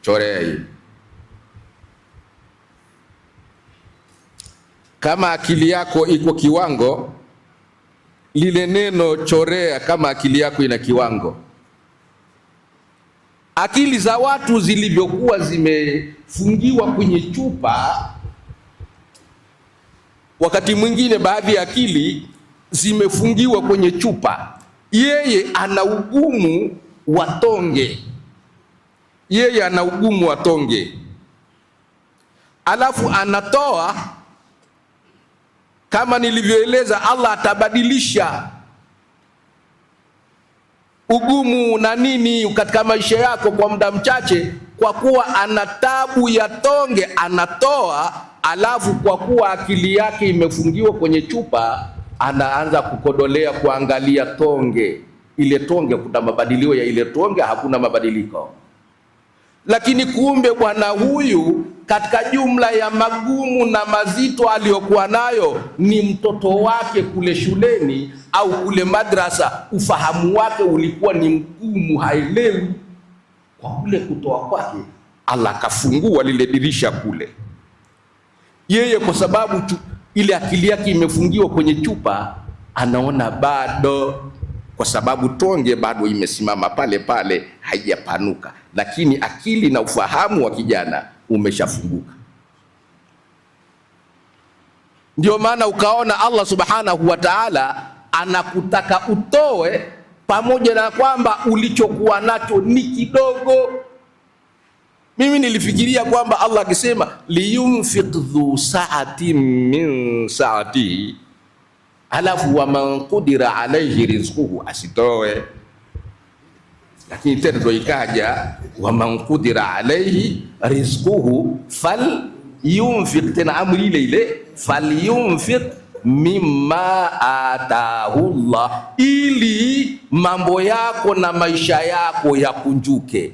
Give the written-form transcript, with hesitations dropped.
chorea hii. Kama akili yako iko kiwango, lile neno chorea, kama akili yako ina kiwango. Akili za watu zilivyokuwa zimefungiwa kwenye chupa, wakati mwingine baadhi ya akili zimefungiwa kwenye chupa. Yeye ana ugumu wa tonge, yeye ana ugumu wa tonge, alafu anatoa. Kama nilivyoeleza, Allah atabadilisha ugumu na nini katika maisha yako kwa muda mchache, kwa kuwa ana tabu ya tonge, anatoa. Alafu kwa kuwa akili yake imefungiwa kwenye chupa, anaanza kukodolea, kuangalia tonge. Ile tonge, kuna mabadiliko ya ile tonge? Hakuna mabadiliko. Lakini kumbe bwana huyu katika jumla ya magumu na mazito aliyokuwa nayo ni mtoto wake kule shuleni au kule madrasa. Ufahamu wake ulikuwa ni mgumu, haelewi. Kwa kule kutoa kwake, Allah kafungua lile dirisha kule. Yeye kwa sababu ile akili yake imefungiwa kwenye chupa, anaona bado, kwa sababu tonge bado imesimama pale pale, haijapanuka. Lakini akili na ufahamu wa kijana umeshafunguka. Ndio maana ukaona Allah subhanahu wa ta'ala anakutaka utoe, pamoja na kwamba ulichokuwa nacho ni kidogo. Mimi nilifikiria kwamba Allah akisema liyunfiq dhu sa'atin min sa'atihi, alafu wa man qudira alayhi rizquhu, asitoe. Lakini tena ndo ikaja wa man qudira alayhi rizquhu fal yunfiq, tena amri ile ile fal yunfiq mimma atahu Allah, ili mambo yako na maisha yako yakunjuke.